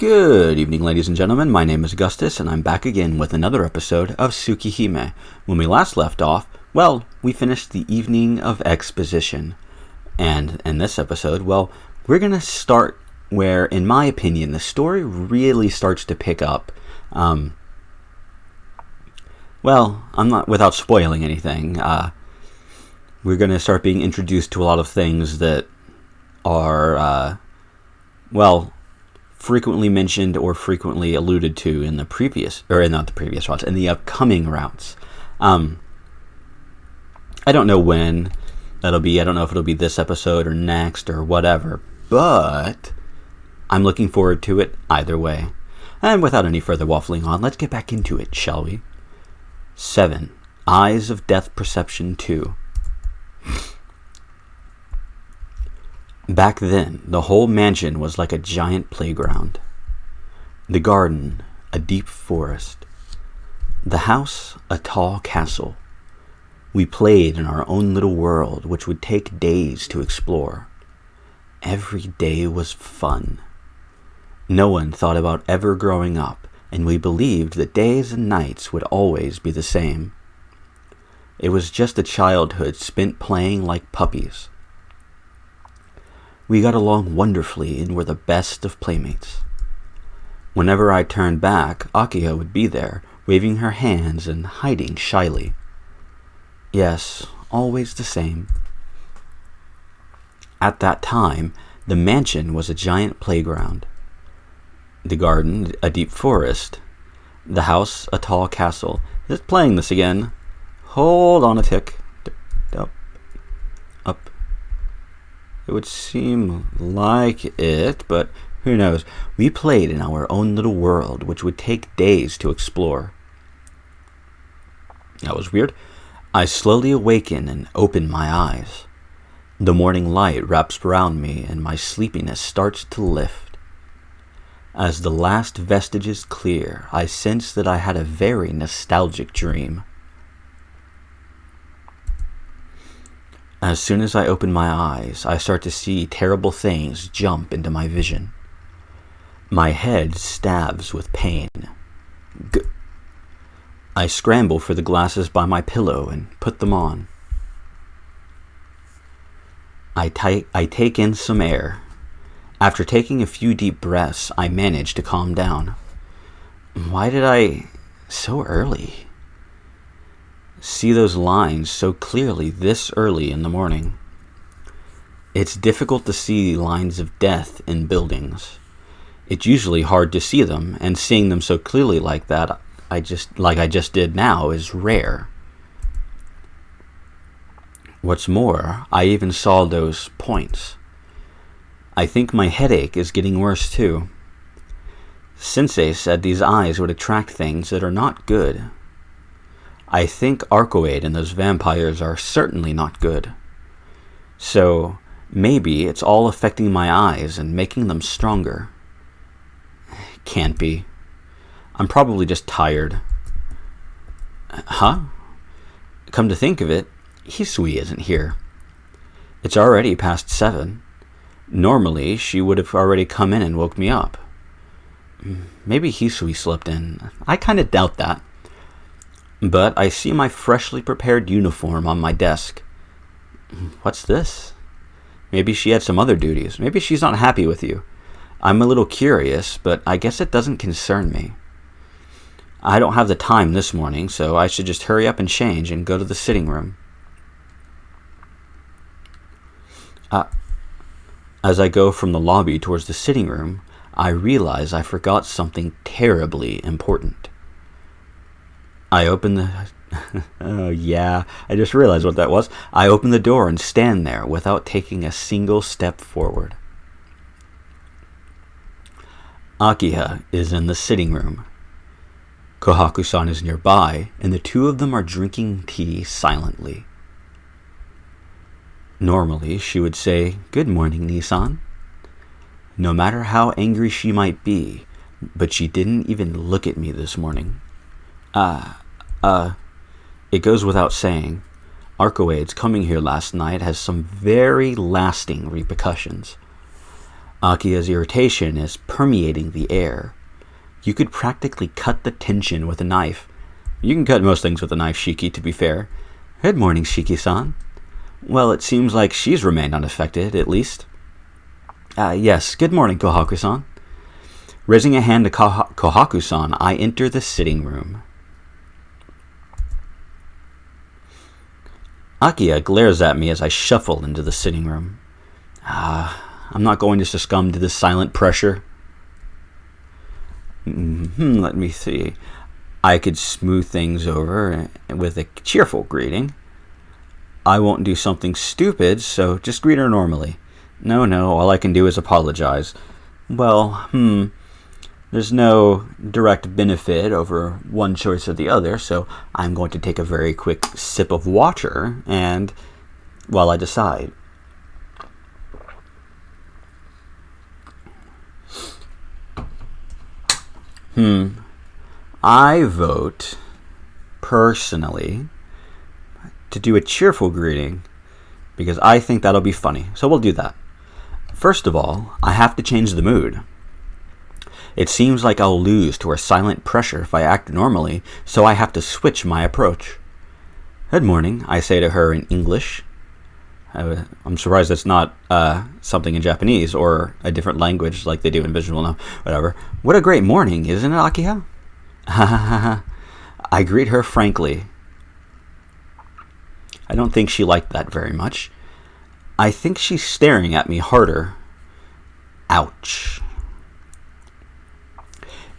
Good evening, ladies and gentlemen. My name is Augustus, and I'm back again with another episode of Tsukihime. When we last left off, we finished the evening of exposition. And in this episode, we're going to start where, in my opinion, the story really starts to pick up. I'm not, without spoiling anything, we're going to start being introduced to a lot of things that are, frequently mentioned or frequently alluded to in the previous, or not the previous routes, in the upcoming routes. I don't know when that'll be. I don't know if it'll be this episode or next or whatever, but I'm looking forward to it either way. And without any further waffling on, let's get back into it, shall we? 7. Eyes of Death Perception 2. Back then, the whole mansion was like a giant playground. The garden, a deep forest. The house, a tall castle. We played in our own little world, which would take days to explore. Every day was fun. No one thought about ever growing up, and we believed that days and nights would always be the same. It was just a childhood spent playing like puppies. We got along wonderfully and were the best of playmates. Whenever I turned back, Akiha would be there, waving her hands and hiding shyly. Yes, always the same. At that time, the mansion was a giant playground. The garden, a deep forest. The house, a tall castle. Just playing this again. Hold on a tick. Up. It would seem like it, but who knows? We played in our own little world, which would take days to explore. That was weird. I slowly awaken and open my eyes. The morning light wraps around me, and my sleepiness starts to lift. As the last vestiges clear, I sense that I had a very nostalgic dream. As soon as I open my eyes, I start to see terrible things jump into my vision. My head stabs with pain. I scramble for the glasses by my pillow and put them on. I take in some air. After taking a few deep breaths, I manage to calm down. Why did I so early? See those lines so clearly this early in the morning? It's difficult to see lines of death in buildings. It's usually hard to see them, and seeing them so clearly like that, I just did now, is rare. What's more, I even saw those points. I think my headache is getting worse too. Sensei said these eyes would attract things that are not good. I think Arcueid and those vampires are certainly not good. So, maybe it's all affecting my eyes and making them stronger. Can't be. I'm probably just tired. Huh? Come to think of it, Hisui isn't here. It's already past 7. Normally, she would have already come in and woke me up. Maybe Hisui slept in. I kind of doubt that. But I see my freshly prepared uniform on my desk. What's this? Maybe she had some other duties. Maybe she's not happy with you. I'm a little curious, but I guess it doesn't concern me. I don't have the time this morning, so I should just hurry up and change and go to the sitting room. As I go from the lobby towards the sitting room, I realize I forgot something terribly important. I open the... oh yeah, I just realized what that was. I open the door and stand there without taking a single step forward. Akiha is in the sitting room. Kohaku-san is nearby, and the two of them are drinking tea silently. Normally, she would say, "Good morning, Nissan." No matter how angry she might be, but she didn't even look at me this morning. It goes without saying, Arcueid's coming here last night has some very lasting repercussions. Akia's irritation is permeating the air. You could practically cut the tension with a knife. You can cut most things with a knife, Shiki, to be fair. Good morning, Shiki-san. Well, it seems like she's remained unaffected, at least. Yes, good morning, Kohaku-san. Raising a hand to Kohaku-san, I enter the sitting room. Akiya glares at me as I shuffle into the sitting room. I'm not going to succumb to this silent pressure. Let me see. I could smooth things over with a cheerful greeting. I won't do something stupid, so just greet her normally. No, all I can do is apologize. Well, there's no direct benefit over one choice or the other, so I'm going to take a very quick sip of water and while I decide. I vote, personally, to do a cheerful greeting because I think that'll be funny. So we'll do that. First of all, I have to change the mood. It seems like I'll lose to her silent pressure if I act normally, so I have to switch my approach. Good morning, I say to her in English. I'm surprised that's not something in Japanese or a different language like they do in visual now. Whatever. What a great morning, isn't it, Akiya? I greet her frankly. I don't think she liked that very much. I think she's staring at me harder. Ouch.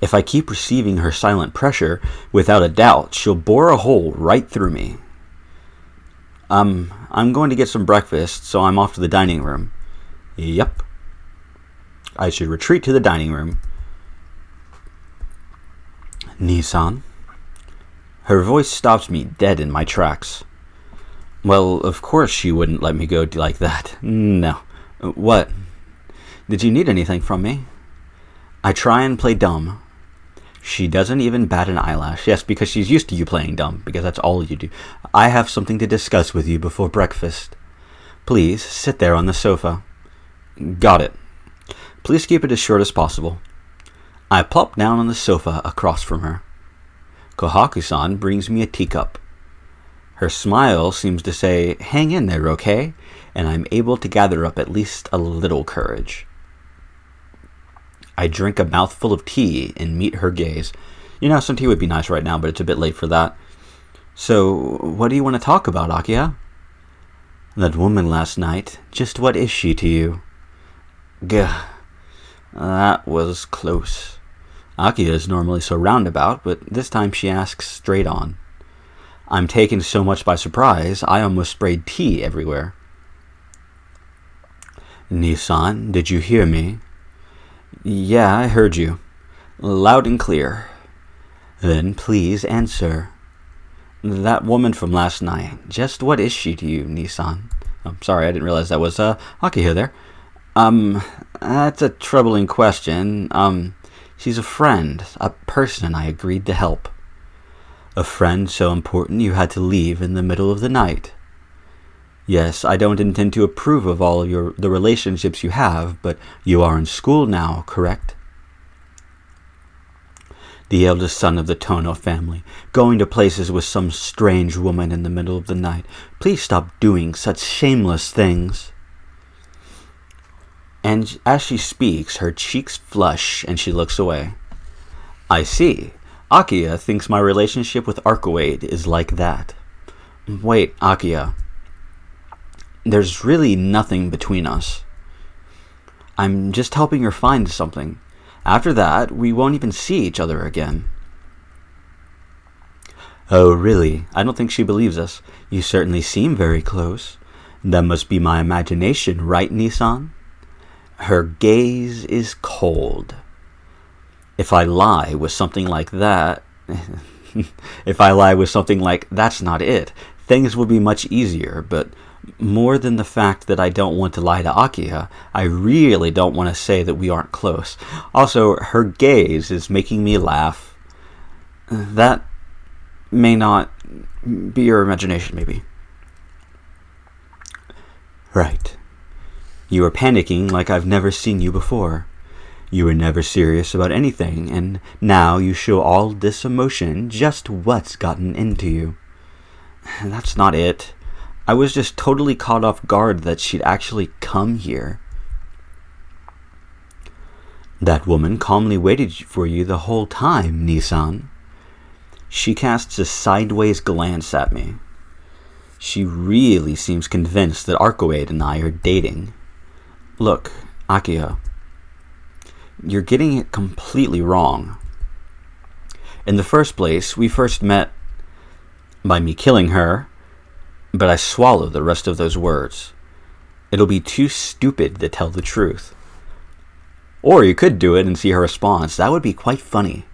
If I keep receiving her silent pressure, without a doubt, she'll bore a hole right through me. I'm going to get some breakfast, so I'm off to the dining room. Yep. I should retreat to the dining room. Nissan? Her voice stops me dead in my tracks. Well, of course she wouldn't let me go like that. No. What? Did you need anything from me? I try and play dumb. She doesn't even bat an eyelash. Yes, because she's used to you playing dumb, because that's all you do. I have something to discuss with you before breakfast. Please, sit there on the sofa. Got it. Please keep it as short as possible. I plop down on the sofa across from her. Kohaku-san brings me a teacup. Her smile seems to say, hang in there, okay? And I'm able to gather up at least a little courage. I drink a mouthful of tea and meet her gaze. Some tea would be nice right now, but it's a bit late for that. So, what do you want to talk about, Akiya? That woman last night, just what is she to you? Gah, that was close. Akiya is normally so roundabout, but this time she asks straight on. I'm taken so much by surprise, I almost sprayed tea everywhere. Nissan, did you hear me? Yeah, I heard you. Loud and clear. Then please answer. That woman from last night, just what is she to you, Nissan? I'm sorry, I didn't realize that was Akiya there. That's a troubling question. She's a friend, a person I agreed to help. A friend so important you had to leave in the middle of the night. Yes, I don't intend to approve of all of the relationships you have, but you are in school now, correct? The eldest son of the Tono family, going to places with some strange woman in the middle of the night. Please stop doing such shameless things. And as she speaks, her cheeks flush and she looks away. I see. Akiya thinks my relationship with Arcueid is like that. Wait, Akiya. There's really nothing between us. I'm just helping her find something. After that, we won't even see each other again. Oh, really? I don't think she believes us. You certainly seem very close. That must be my imagination, right, Nissan? Her gaze is cold. If I lie with something like that... if I lie with something like, that's not it, things will be much easier, but... more than the fact that I don't want to lie to Akiya, I really don't want to say that we aren't close. Also, her gaze is making me laugh. That may not be your imagination, maybe. Right. You are panicking like I've never seen you before. You were never serious about anything, and now you show all this emotion. Just what's gotten into you? That's not it. I was just totally caught off guard that she'd actually come here. That woman calmly waited for you the whole time, Nissan. She casts a sideways glance at me. She really seems convinced that Arcueid and I are dating. Look, Akiha, you're getting it completely wrong. In the first place, we first met by me killing her, but I swallowed the rest of those words. It'll be too stupid to tell the truth. Or you could do it and see her response. That would be quite funny.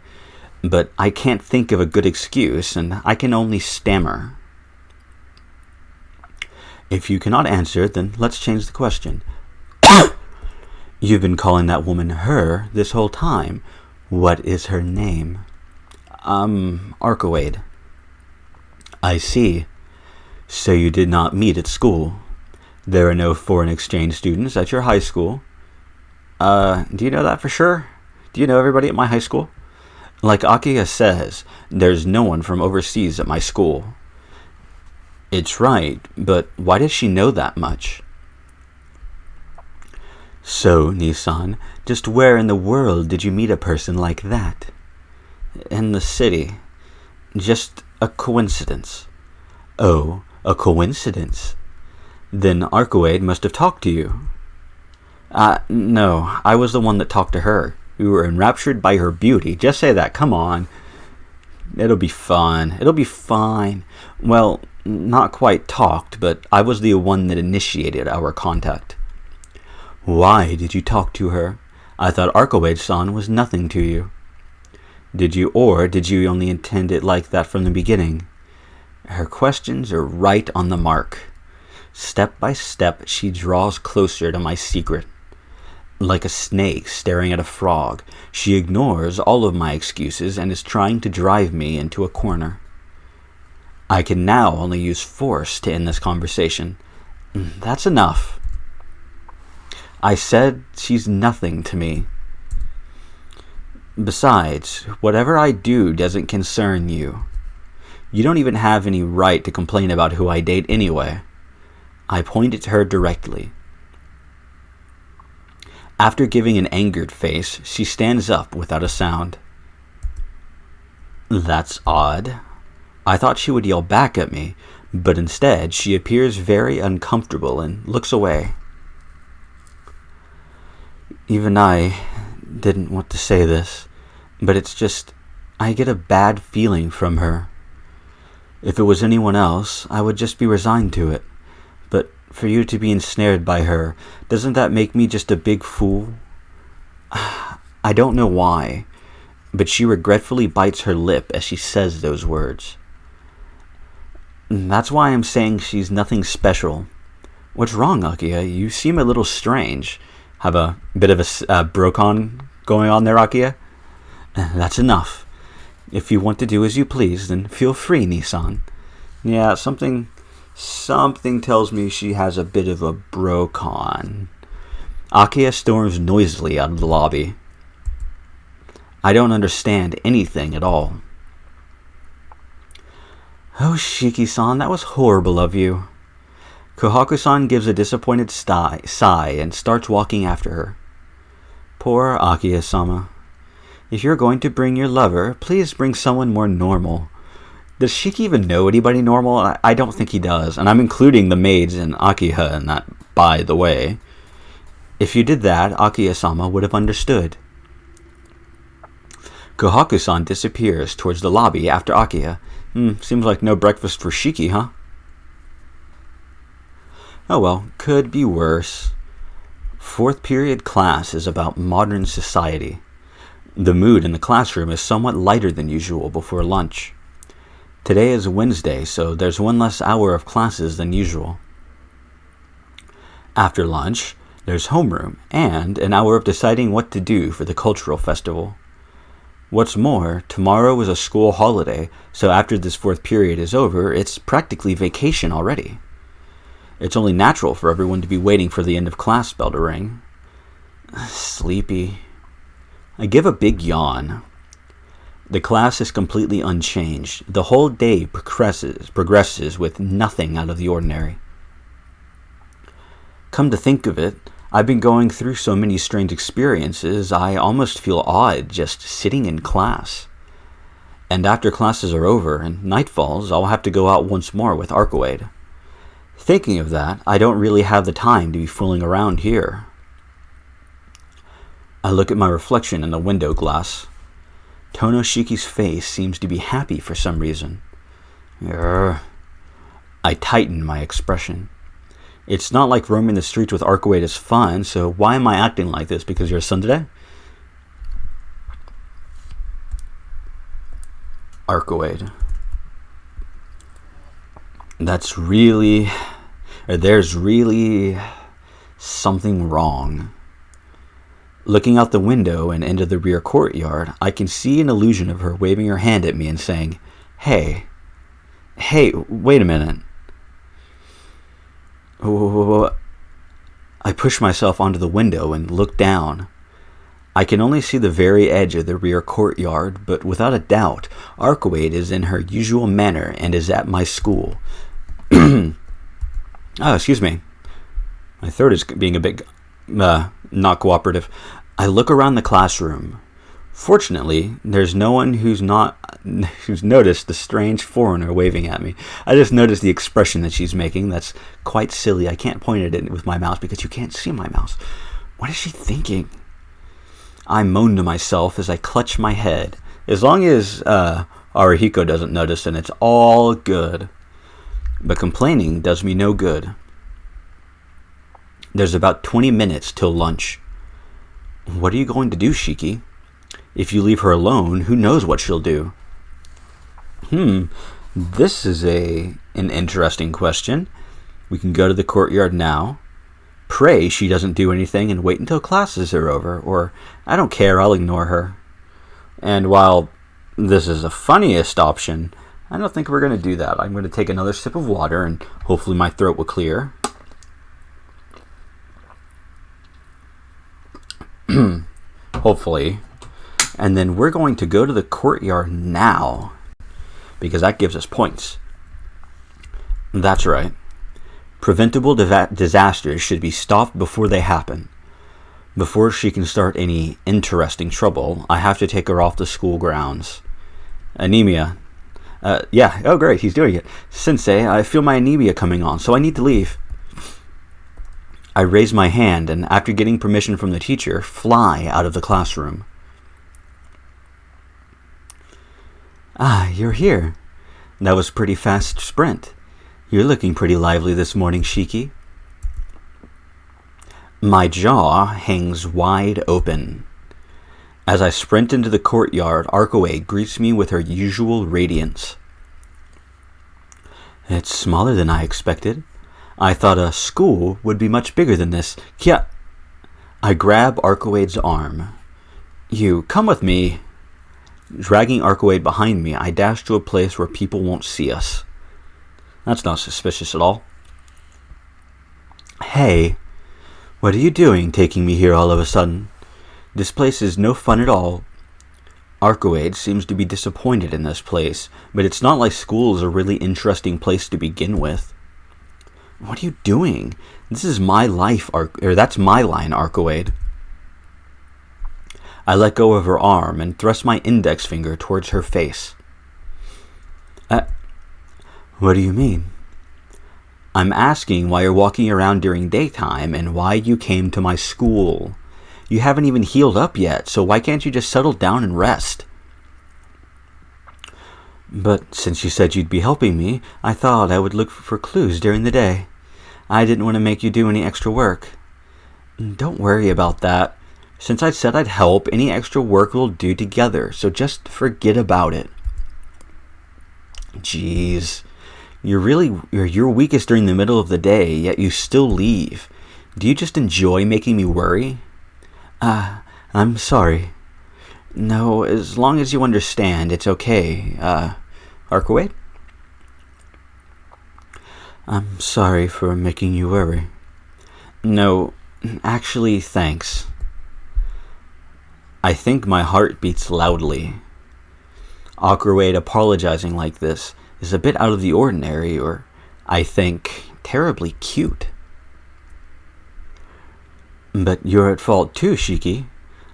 But I can't think of a good excuse, and I can only stammer. If you cannot answer, then let's change the question. You've been calling that woman her this whole time. What is her name? Arcueid. I see. So you did not meet at school. There are no foreign exchange students at your high school. Do you know that for sure? Do you know everybody at my high school? Like Akiha says, there's no one from overseas at my school. It's right, but why does she know that much? So, Nissan, just where in the world did you meet a person like that? In the city. Just a coincidence. Oh, a coincidence. Then Arcueid must have talked to you. No, I was the one that talked to her. We were enraptured by her beauty. Just say that, come on. It'll be fun. It'll be fine. Well, not quite talked, but I was the one that initiated our contact. Why did you talk to her? I thought Arcueid-san was nothing to you. Did you only intend it like that from the beginning? Her questions are right on the mark. Step by step, she draws closer to my secret. Like a snake staring at a frog, she ignores all of my excuses and is trying to drive me into a corner. I can now only use force to end this conversation. That's enough. I said she's nothing to me. Besides, whatever I do doesn't concern you. You don't even have any right to complain about who I date anyway. I pointed to her directly. After giving an angered face, she stands up without a sound. That's odd. I thought she would yell back at me, but instead she appears very uncomfortable and looks away. Even I didn't want to say this, but it's just, I get a bad feeling from her. If it was anyone else, I would just be resigned to it. But for you to be ensnared by her, doesn't that make me just a big fool? I don't know why, but she regretfully bites her lip as she says those words. That's why I'm saying she's nothing special. What's wrong, Akiha? You seem a little strange. Have a bit of a brocon going on there, Akiha? That's enough. If you want to do as you please, then feel free, Nissan. Yeah, something tells me she has a bit of a brocon. Akiha storms noisily out of the lobby. I don't understand anything at all. Oh, Shiki-san, that was horrible of you. Kohaku-san gives a disappointed sigh and starts walking after her. Poor Akiha-sama. If you're going to bring your lover, please bring someone more normal. Does Shiki even know anybody normal? I don't think he does, and I'm including the maids and Akiha in that, by the way. If you did that, Akiha-sama would have understood. Kohaku-san disappears towards the lobby after Akiha. Seems like no breakfast for Shiki, huh? Oh well, could be worse. Fourth period class is about modern society. The mood in the classroom is somewhat lighter than usual before lunch. Today is Wednesday, so there's one less hour of classes than usual. After lunch, there's homeroom and an hour of deciding what to do for the cultural festival. What's more, tomorrow is a school holiday, so after this fourth period is over, it's practically vacation already. It's only natural for everyone to be waiting for the end of class bell to ring. Sleepy. I give a big yawn. The class is completely unchanged. The whole day progresses with nothing out of the ordinary. Come to think of it, I've been going through so many strange experiences, I almost feel odd just sitting in class. And after classes are over and night falls, I'll have to go out once more with Arcueid. Thinking of that, I don't really have the time to be fooling around here. I look at my reflection in the window glass. Tonoshiki's face seems to be happy for some reason. I tighten my expression. It's not like roaming the streets with Arcueid is fun, so why am I acting like this? Because you're a son today? Arcueid. There's really something wrong. Looking out the window and into the rear courtyard, I can see an illusion of her waving her hand at me and saying, Hey, wait a minute. I push myself onto the window and look down. I can only see the very edge of the rear courtyard, but without a doubt, Arcueid is in her usual manner and is at my school. Excuse me. My throat is being a bit not cooperative. I look around the classroom. Fortunately, there's no one who's noticed the strange foreigner waving at me. I just noticed the expression that she's making. That's quite silly. I can't point at it with my mouse because you can't see my mouse. What is she thinking? I moan to myself as I clutch my head. As long as Arihiko doesn't notice, then it's all good. But complaining does me no good. There's about 20 minutes till lunch. What are you going to do, Shiki? If you leave her alone, who knows what she'll do? This is an interesting question. We can go to the courtyard now. Pray she doesn't do anything and wait until classes are over, or I don't care, I'll ignore her. And while this is the funniest option, I don't think we're going to do that. I'm going to take another sip of water and hopefully my throat will clear. Hopefully. And then we're going to go to the courtyard now, because that gives us points. That's right. Preventable disasters should be stopped before they happen. Before she can start any interesting trouble, I have to take her off the school grounds. Anemia. Yeah, oh great, he's doing it. Sensei, I feel my anemia coming on, so I need to leave. I raise my hand and, after getting permission from the teacher, fly out of the classroom. You're here. That was a pretty fast sprint. You're looking pretty lively this morning, Shiki. My jaw hangs wide open. As I sprint into the courtyard, Arcueid greets me with her usual radiance. It's smaller than I expected. I thought a school would be much bigger than this. Kya! I grab Arcueid's arm. You, come with me. Dragging Arcueid behind me, I dash to a place where people won't see us. That's not suspicious at all. Hey, what are you doing taking me here all of a sudden? This place is no fun at all. Arcueid seems to be disappointed in this place, but it's not like school is a really interesting place to begin with. What are you doing? This is my life, that's my line, Arcueid. I let go of her arm and thrust my index finger towards her face. What do you mean? I'm asking why you're walking around during daytime and why you came to my school. You haven't even healed up yet, so why can't you just settle down and rest? But since you said you'd be helping me, I thought I would look for clues during the day. I didn't want to make you do any extra work. Don't worry about that. Since I said I'd help, any extra work we'll do together, so just forget about it. Jeez. You're weakest during the middle of the day, yet you still leave. Do you just enjoy making me worry? I'm sorry. No, as long as you understand, it's okay. Arcueid? I'm sorry for making you worry. No, actually, thanks. I think my heart beats loudly. Arcueid apologizing like this is a bit out of the ordinary, or, I think, terribly cute. But you're at fault too, Shiki.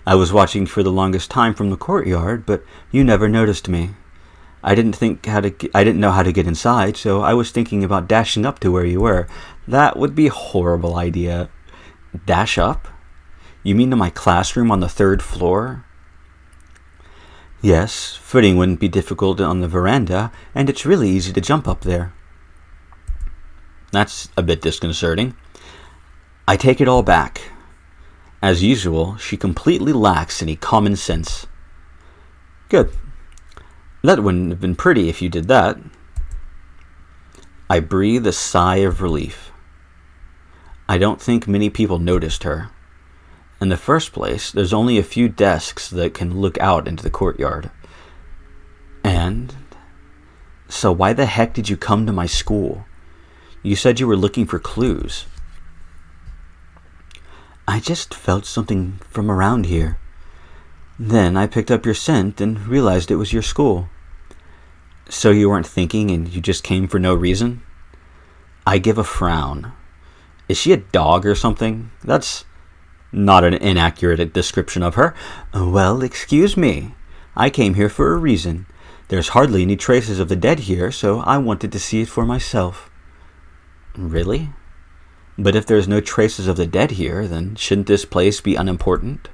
I was watching for the longest time from the courtyard, but you never noticed me. I didn't know how to get inside, so I was thinking about dashing up to where you were. That would be a horrible idea. Dash up? You mean to my classroom on the 3rd floor? Yes, footing wouldn't be difficult on the veranda, and it's really easy to jump up there. That's a bit disconcerting. I take it all back. As usual, she completely lacks any common sense. Good. That wouldn't have been pretty if you did that. I breathe a sigh of relief. I don't think many people noticed her. In the first place, there's only a few desks that can look out into the courtyard. And so why the heck did you come to my school? You said you were looking for clues. I just felt something from around here. Then I picked up your scent and realized it was your school. So you weren't thinking and you just came for no reason? I give a frown. Is she a dog or something? That's not an inaccurate description of her. Well, excuse me. I came here for a reason. There's hardly any traces of the dead here, so I wanted to see it for myself. Really? But if there's no traces of the dead here, then shouldn't this place be unimportant?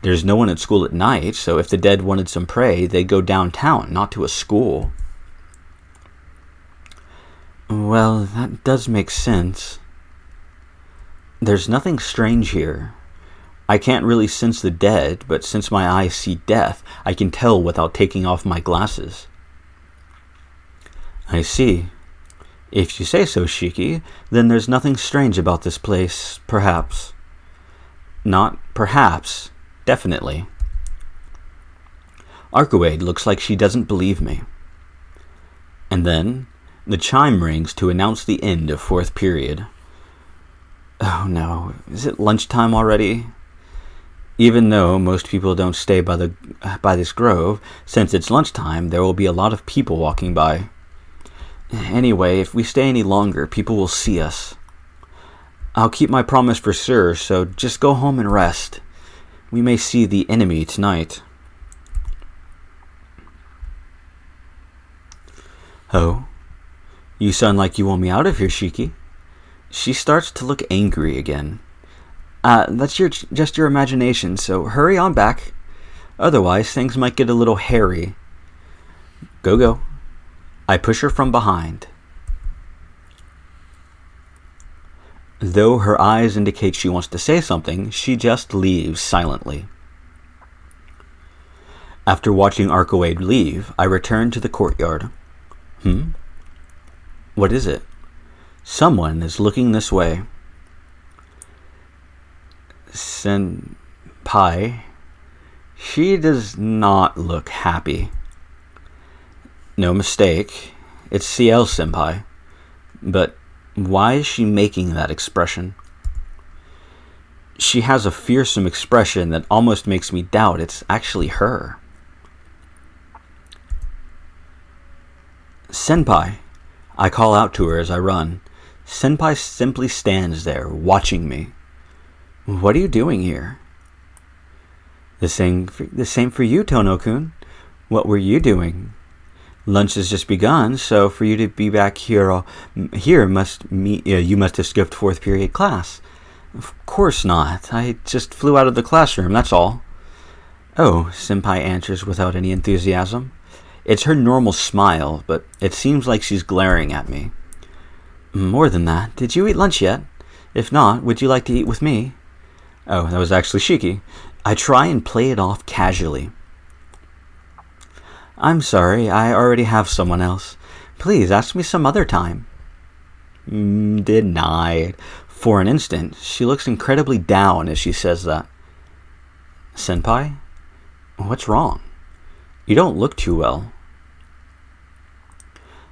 There's no one at school at night, so if the dead wanted some prey, they'd go downtown, not to a school. Well, that does make sense. There's nothing strange here. I can't really sense the dead, but since my eyes see death, I can tell without taking off my glasses. I see. If you say so, Shiki, then there's nothing strange about this place, perhaps. Not perhaps, definitely. Arcueid looks like she doesn't believe me. And then, the chime rings to announce the end of 4th period. Oh no, is it lunchtime already? Even though most people don't stay by this grove, since it's lunchtime, there will be a lot of people walking by. Anyway, if we stay any longer, people will see us. I'll keep my promise for sure, so just go home and rest. We may see the enemy tonight. Oh, you sound like you want me out of here, Shiki. She starts to look angry again. That's just your imagination, so hurry on back. Otherwise, things might get a little hairy. Go. I push her from behind. Though her eyes indicate she wants to say something, she just leaves silently. After watching Arcueid leave, I return to the courtyard. What is it? Someone is looking this way. Senpai. She does not look happy. No mistake, it's CL Senpai. But why is she making that expression? She has a fearsome expression that almost makes me doubt it's actually her. Senpai. I call out to her as I run. Senpai simply stands there, watching me. What are you doing here? The same for you, Tono-kun. What were you doing? Lunch has just begun, so for you to be back here you must have skipped 4th period class. Of course not. I just flew out of the classroom, that's all. Oh, Senpai answers without any enthusiasm. It's her normal smile, but it seems like she's glaring at me. More than that, did you eat lunch yet? If not, would you like to eat with me? Oh, that was actually Shiki. I try and play it off casually. I'm sorry, I already have someone else. Please ask me some other time. Denied. For an instant, she looks incredibly down as she says that. Senpai? What's wrong? You don't look too well.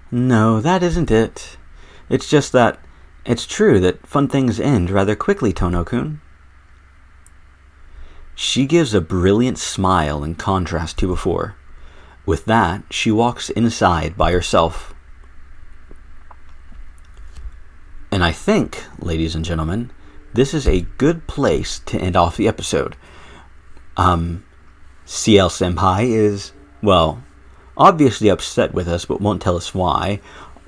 No, that isn't it. It's just that it's true that fun things end rather quickly, Tono-kun. She gives a brilliant smile in contrast to before. With that, she walks inside by herself. And I think, ladies and gentlemen, this is a good place to end off the episode. CL Senpai is, well, obviously upset with us, but won't tell us why.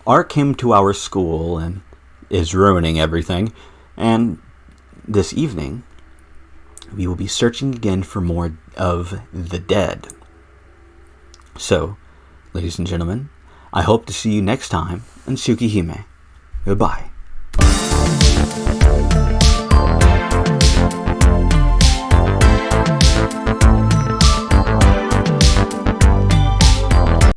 Arc came to our school and is ruining everything. And this evening, we will be searching again for more of the dead. So, ladies and gentlemen, I hope to see you next time in Tsukihime. Goodbye.